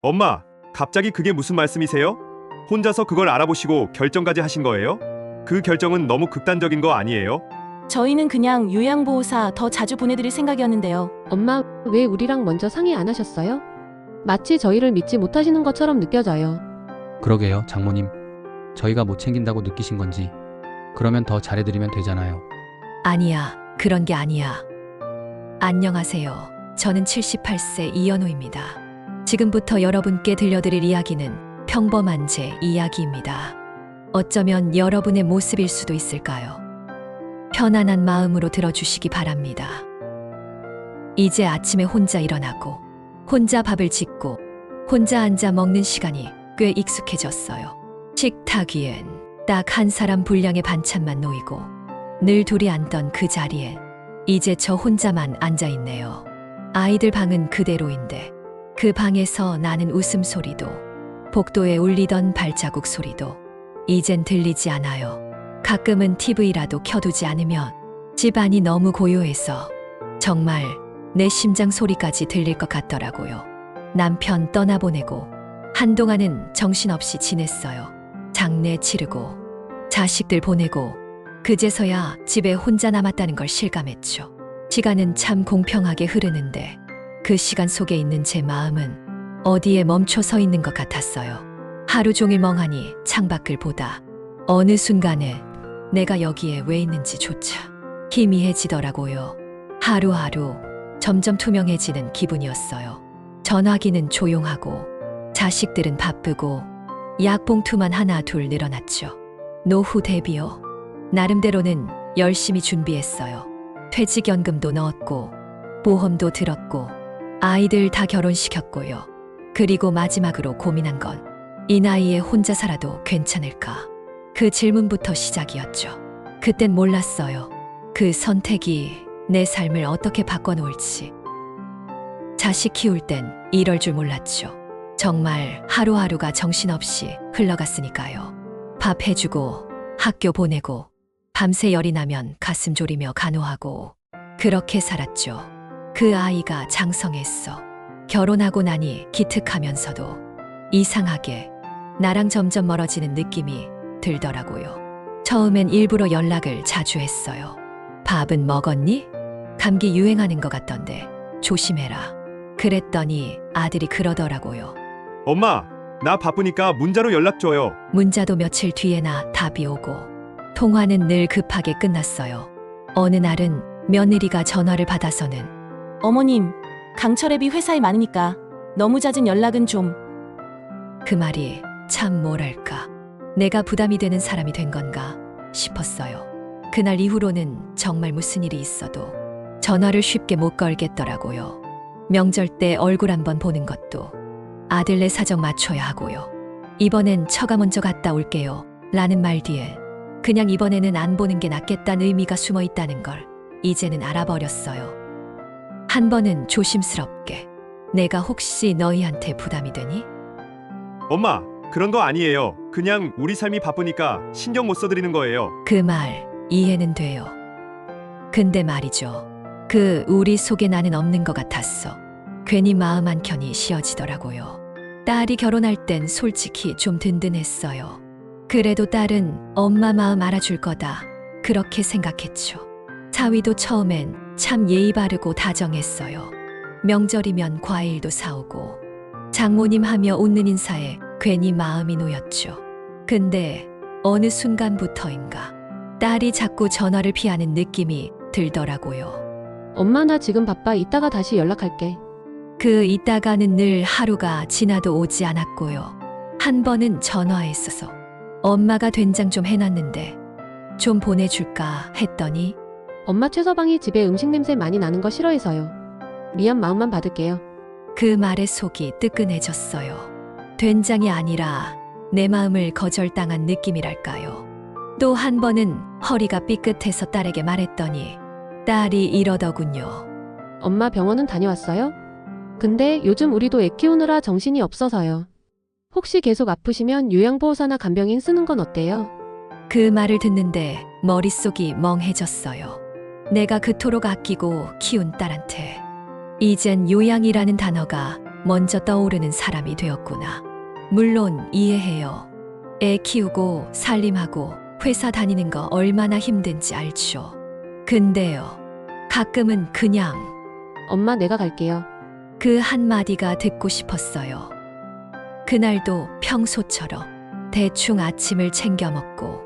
엄마, 갑자기 그게 무슨 말씀이세요? 혼자서 그걸 알아보시고 결정까지 하신 거예요? 그 결정은 너무 극단적인 거 아니에요? 저희는 그냥 요양보호사 더 자주 보내드릴 생각이었는데요. 엄마, 왜 우리랑 먼저 상의 안 하셨어요? 마치 저희를 믿지 못하시는 것처럼 느껴져요. 그러게요, 장모님. 저희가 못 챙긴다고 느끼신 건지. 그러면 더 잘해드리면 되잖아요. 아니야, 그런 게 아니야. 안녕하세요. 저는 78세 이연우입니다. 지금부터 여러분께 들려드릴 이야기는 평범한 제 이야기입니다. 어쩌면 여러분의 모습일 수도 있을까요? 편안한 마음으로 들어주시기 바랍니다. 이제 아침에 혼자 일어나고, 혼자 밥을 짓고, 혼자 앉아 먹는 시간이 꽤 익숙해졌어요. 식탁 위엔 딱 한 사람 분량의 반찬만 놓이고, 늘 둘이 앉던 그 자리엔 이제 저 혼자만 앉아있네요. 아이들 방은 그대로인데 그 방에서 나는 웃음소리도 복도에 울리던 발자국 소리도 이젠 들리지 않아요. 가끔은 TV라도 켜두지 않으면 집안이 너무 고요해서 정말 내 심장 소리까지 들릴 것 같더라고요. 남편 떠나보내고 한동안은 정신없이 지냈어요. 장례 치르고 자식들 보내고 그제서야 집에 혼자 남았다는 걸 실감했죠. 시간은 참 공평하게 흐르는데 그 시간 속에 있는 제 마음은 어디에 멈춰 서 있는 것 같았어요. 하루 종일 멍하니 창밖을 보다 어느 순간에 내가 여기에 왜 있는지조차 희미해지더라고요. 하루하루 점점 투명해지는 기분이었어요. 전화기는 조용하고 자식들은 바쁘고 약봉투만 하나 둘 늘어났죠. 노후 대비요. 나름대로는 열심히 준비했어요. 퇴직연금도 넣었고 보험도 들었고 아이들 다 결혼시켰고요. 그리고 마지막으로 고민한 건 이 나이에 혼자 살아도 괜찮을까? 그 질문부터 시작이었죠. 그땐 몰랐어요. 그 선택이 내 삶을 어떻게 바꿔놓을지. 자식 키울 땐 이럴 줄 몰랐죠. 정말 하루하루가 정신없이 흘러갔으니까요. 밥 해주고 학교 보내고 밤새 열이 나면 가슴 졸이며 간호하고 그렇게 살았죠. 그 아이가 장성했어. 결혼하고 나니 기특하면서도 이상하게 나랑 점점 멀어지는 느낌이 들더라고요. 처음엔 일부러 연락을 자주 했어요. 밥은 먹었니? 감기 유행하는 것 같던데 조심해라. 그랬더니 아들이 그러더라고요. 엄마, 나 바쁘니까 문자로 연락 줘요. 문자도 며칠 뒤에나 답이 오고 통화는 늘 급하게 끝났어요. 어느 날은 며느리가 전화를 받아서는 어머님, 강철앱이 회사에 많으니까 너무 잦은 연락은 좀. 그 말이 참 뭐랄까 내가 부담이 되는 사람이 된 건가 싶었어요. 그날 이후로는 정말 무슨 일이 있어도 전화를 쉽게 못 걸겠더라고요. 명절 때 얼굴 한번 보는 것도 아들네 사정 맞춰야 하고요. 이번엔 처가 먼저 갔다 올게요 라는 말 뒤에 그냥 이번에는 안 보는 게 낫겠다는 의미가 숨어 있다는 걸 이제는 알아버렸어요. 한 번은 조심스럽게 내가 혹시 너희한테 부담이 되니? 엄마, 그런 거 아니에요. 그냥 우리 삶이 바쁘니까 신경 못 써드리는 거예요. 그 말 이해는 돼요. 근데 말이죠. 그 우리 속에 나는 없는 것 같았어. 괜히 마음 한켠이 쉬어지더라고요. 딸이 결혼할 땐 솔직히 좀 든든했어요. 그래도 딸은 엄마 마음 알아줄 거다. 그렇게 생각했죠. 사위도 처음엔 참 예의 바르고 다정했어요. 명절이면 과일도 사오고 장모님 하며 웃는 인사에 괜히 마음이 놓였죠. 근데 어느 순간부터인가 딸이 자꾸 전화를 피하는 느낌이 들더라고요. 엄마, 나 지금 바빠. 이따가 다시 연락할게. 그 이따가는 늘 하루가 지나도 오지 않았고요. 한 번은 전화했어서 엄마가 된장 좀 해놨는데 좀 보내줄까 했더니 엄마, 최서방이 집에 음식 냄새 많이 나는 거 싫어해서요. 미안, 마음만 받을게요. 그 말에 속이 뜨끈해졌어요. 된장이 아니라 내 마음을 거절당한 느낌이랄까요. 또 한 번은 허리가 삐끗해서 딸에게 말했더니 딸이 이러더군요. 엄마, 병원은 다녀왔어요? 근데 요즘 우리도 애 키우느라 정신이 없어서요. 혹시 계속 아프시면 요양보호사나 간병인 쓰는 건 어때요? 그 말을 듣는데 머릿속이 멍해졌어요. 내가 그토록 아끼고 키운 딸한테 이젠 요양이라는 단어가 먼저 떠오르는 사람이 되었구나. 물론 이해해요. 애 키우고 살림하고 회사 다니는 거 얼마나 힘든지 알죠. 근데요, 가끔은 그냥 엄마, 내가 갈게요. 그 한마디가 듣고 싶었어요. 그날도 평소처럼 대충 아침을 챙겨 먹고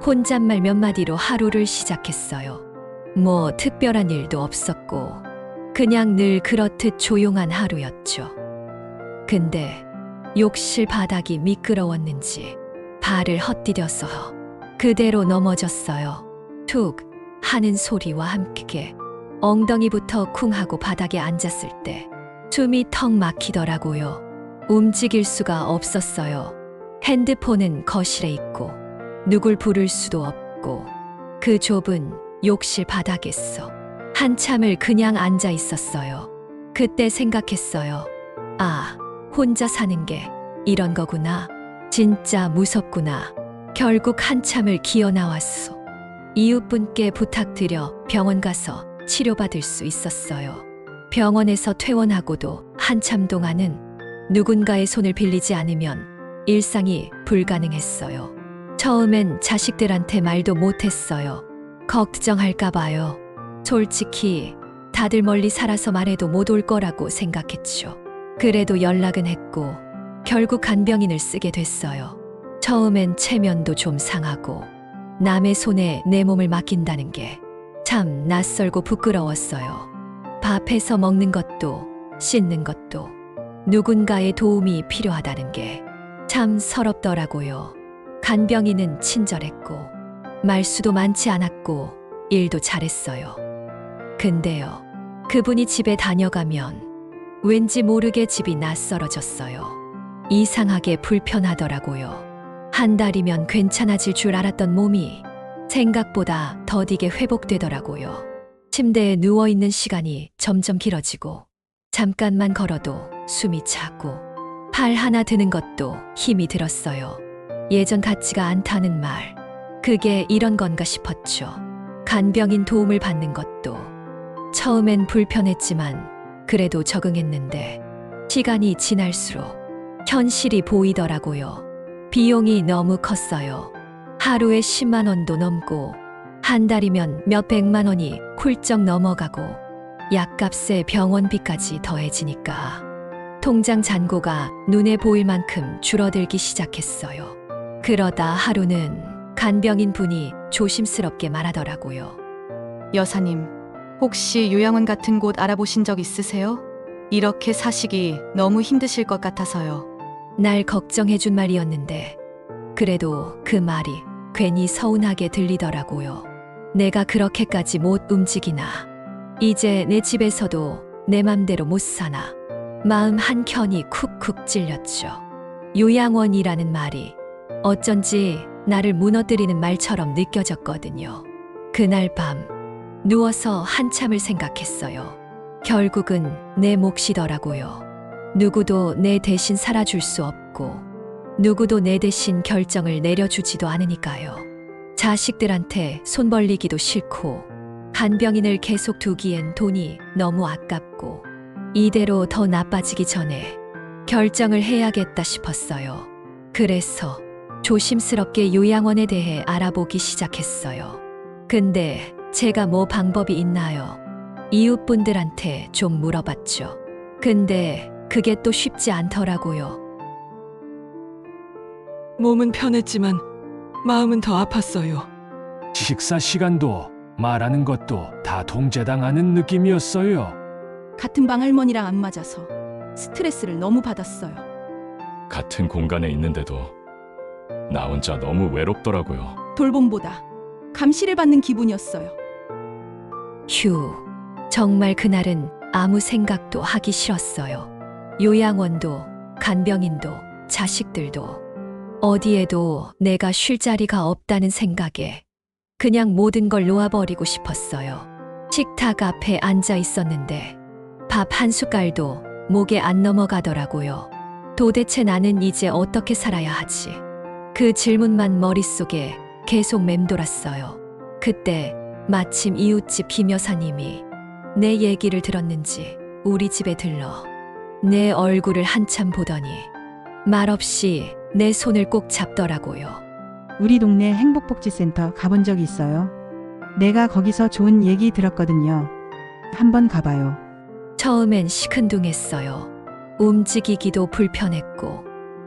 혼잣말 몇 마디로 하루를 시작했어요. 뭐 특별한 일도 없었고 그냥 늘 그렇듯 조용한 하루였죠. 근데 욕실 바닥이 미끄러웠는지 발을 헛디뎌서 그대로 넘어졌어요. 툭 하는 소리와 함께 엉덩이부터 쿵 하고 바닥에 앉았을 때 숨이 턱 막히더라고요. 움직일 수가 없었어요. 핸드폰은 거실에 있고 누굴 부를 수도 없고 그 좁은 욕실 바닥에서 한참을 그냥 앉아 있었어요. 그때 생각했어요. 아, 혼자 사는 게 이런 거구나. 진짜 무섭구나. 결국 한참을 기어 나왔어. 이웃분께 부탁드려 병원 가서 치료받을 수 있었어요. 병원에서 퇴원하고도 한참 동안은 누군가의 손을 빌리지 않으면 일상이 불가능했어요. 처음엔 자식들한테 말도 못했어요. 걱정할까봐요. 솔직히 다들 멀리 살아서 말해도 못 올 거라고 생각했죠. 그래도 연락은 했고 결국 간병인을 쓰게 됐어요. 처음엔 체면도 좀 상하고 남의 손에 내 몸을 맡긴다는 게 참 낯설고 부끄러웠어요. 밥해서 먹는 것도 씻는 것도 누군가의 도움이 필요하다는 게 참 서럽더라고요. 간병인은 친절했고 말수도 많지 않았고 일도 잘했어요. 근데요, 그분이 집에 다녀가면 왠지 모르게 집이 낯설어졌어요. 이상하게 불편하더라고요. 한 달이면 괜찮아질 줄 알았던 몸이 생각보다 더디게 회복되더라고요. 침대에 누워있는 시간이 점점 길어지고 잠깐만 걸어도 숨이 차고 팔 하나 드는 것도 힘이 들었어요. 예전 같지가 않다는 말, 그게 이런 건가 싶었죠. 간병인 도움을 받는 것도 처음엔 불편했지만 그래도 적응했는데 시간이 지날수록 현실이 보이더라고요. 비용이 너무 컸어요. 하루에 10만 원도 넘고 한 달이면 몇백만 원이 훌쩍 넘어가고 약값에 병원비까지 더해지니까 통장 잔고가 눈에 보일 만큼 줄어들기 시작했어요. 그러다 하루는 간병인 분이 조심스럽게 말하더라고요. 여사님, 혹시 요양원 같은 곳 알아보신 적 있으세요? 이렇게 사시기 너무 힘드실 것 같아서요. 날 걱정해준 말이었는데 그래도 그 말이 괜히 서운하게 들리더라고요. 내가 그렇게까지 못 움직이나. 이제 내 집에서도 내 맘대로 못 사나. 마음 한켠이 쿡쿡 찔렸죠. 요양원이라는 말이 어쩐지 나를 무너뜨리는 말처럼 느껴졌거든요. 그날 밤 누워서 한참을 생각했어요. 결국은 내 몫이더라고요. 누구도 내 대신 살아줄 수 없고 누구도 내 대신 결정을 내려주지도 않으니까요. 자식들한테 손 벌리기도 싫고 간병인을 계속 두기엔 돈이 너무 아깝고 이대로 더 나빠지기 전에 결정을 해야겠다 싶었어요. 그래서 조심스럽게 요양원에 대해 알아보기 시작했어요. 근데 제가 뭐 방법이 있나요? 이웃분들한테 좀 물어봤죠. 근데 그게 또 쉽지 않더라고요. 몸은 편했지만 마음은 더 아팠어요. 식사 시간도 말하는 것도 다 통제당하는 느낌이었어요. 같은 방 할머니랑 안 맞아서 스트레스를 너무 받았어요. 같은 공간에 있는데도 나 혼자 너무 외롭더라고요. 돌봄보다 감시를 받는 기분이었어요. 휴, 정말 그날은 아무 생각도 하기 싫었어요. 요양원도 간병인도 자식들도 어디에도 내가 쉴 자리가 없다는 생각에 그냥 모든 걸 놓아버리고 싶었어요. 식탁 앞에 앉아 있었는데 밥 한 숟갈도 목에 안 넘어가더라고요. 도대체 나는 이제 어떻게 살아야 하지? 그 질문만 머릿속에 계속 맴돌았어요. 그때 마침 이웃집 김 여사님이 내 얘기를 들었는지 우리 집에 들러 내 얼굴을 한참 보더니 말없이 내 손을 꼭 잡더라고요. 우리 동네 행복복지센터 가본 적 있어요? 내가 거기서 좋은 얘기 들었거든요. 한번 가봐요. 처음엔 시큰둥했어요. 움직이기도 불편했고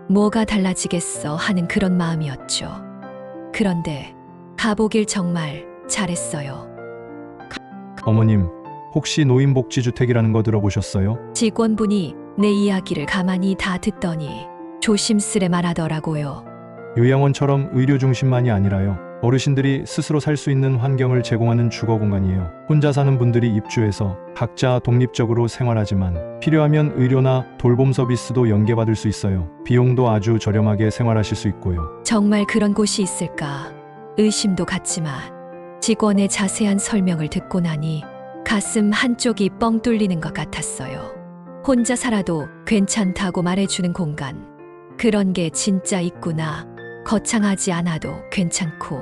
뭐가 달라지겠어 하는 그런 마음이었죠. 그런데 가보길 정말 잘했어요. 어머님, 혹시 노인복지주택이라는 거 들어보셨어요? 직원분이 내 이야기를 가만히 다 듣더니 조심스레 말하더라고요. 요양원처럼 의료 중심만이 아니라요. 어르신들이 스스로 살 수 있는 환경을 제공하는 주거 공간이에요. 혼자 사는 분들이 입주해서 각자 독립적으로 생활하지만 필요하면 의료나 돌봄 서비스도 연계받을 수 있어요. 비용도 아주 저렴하게 생활하실 수 있고요. 정말 그런 곳이 있을까 의심도 갔지만 직원의 자세한 설명을 듣고 나니 가슴 한쪽이 뻥 뚫리는 것 같았어요. 혼자 살아도 괜찮다고 말해주는 공간. 그런 게 진짜 있구나. 거창하지 않아도 괜찮고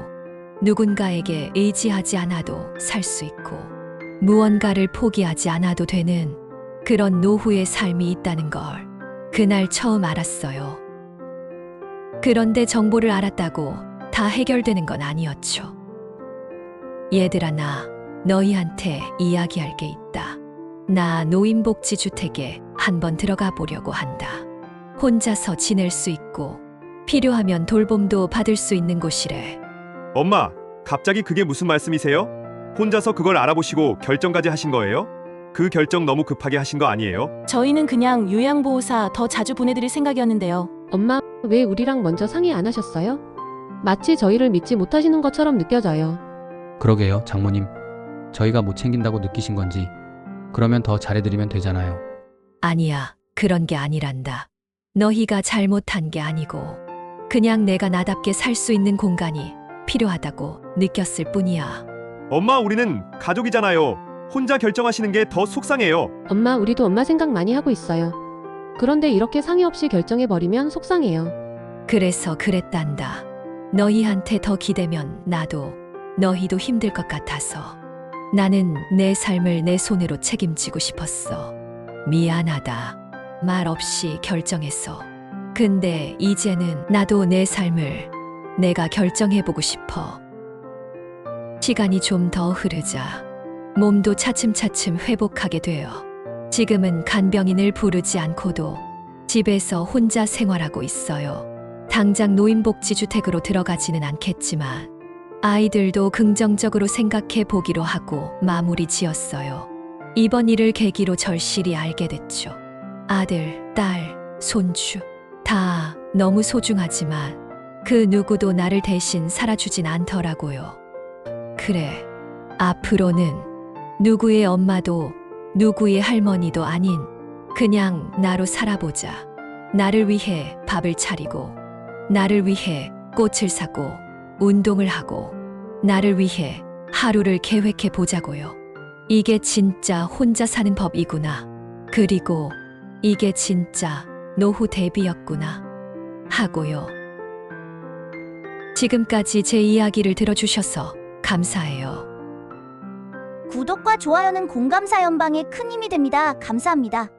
누군가에게 의지하지 않아도 살 수 있고 무언가를 포기하지 않아도 되는 그런 노후의 삶이 있다는 걸 그날 처음 알았어요. 그런데 정보를 알았다고 다 해결되는 건 아니었죠. 얘들아, 나 너희한테 이야기할 게 있다. 나 노인복지주택에 한번 들어가 보려고 한다. 혼자서 지낼 수 있고 필요하면 돌봄도 받을 수 있는 곳이래. 엄마, 갑자기 그게 무슨 말씀이세요? 혼자서 그걸 알아보시고 결정까지 하신 거예요? 그 결정 너무 급하게 하신 거 아니에요? 저희는 그냥 요양보호사 더 자주 보내드릴 생각이었는데요. 엄마, 왜 우리랑 먼저 상의 안 하셨어요? 마치 저희를 믿지 못하시는 것처럼 느껴져요. 그러게요, 장모님. 저희가 못 챙긴다고 느끼신 건지. 그러면 더 잘해드리면 되잖아요. 아니야, 그런 게 아니란다. 너희가 잘못한 게 아니고 그냥 내가 나답게 살 수 있는 공간이 필요하다고 느꼈을 뿐이야. 엄마, 우리는 가족이잖아요. 혼자 결정하시는 게 더 속상해요. 엄마, 우리도 엄마 생각 많이 하고 있어요. 그런데 이렇게 상의 없이 결정해버리면 속상해요. 그래서 그랬단다. 너희한테 더 기대면 나도 너희도 힘들 것 같아서 나는 내 삶을 내 손으로 책임지고 싶었어. 미안하다. 말 없이 결정해서. 근데 이제는 나도 내 삶을 내가 결정해보고 싶어. 시간이 좀 더 흐르자 몸도 차츰차츰 회복하게 되어 지금은 간병인을 부르지 않고도 집에서 혼자 생활하고 있어요. 당장 노인복지주택으로 들어가지는 않겠지만 아이들도 긍정적으로 생각해 보기로 하고 마무리 지었어요. 이번 일을 계기로 절실히 알게 됐죠. 아들, 딸, 손주 다 너무 소중하지만 그 누구도 나를 대신 살아주진 않더라고요. 그래, 앞으로는 누구의 엄마도 누구의 할머니도 아닌 그냥 나로 살아보자. 나를 위해 밥을 차리고 나를 위해 꽃을 사고 운동을 하고 나를 위해 하루를 계획해 보자고요. 이게 진짜 혼자 사는 법이구나. 그리고 이게 진짜 노후 대비였구나 하고요. 지금까지 제 이야기를 들어주셔서 감사해요. 구독과 좋아요는 공감사 연방에 큰 힘이 됩니다. 감사합니다.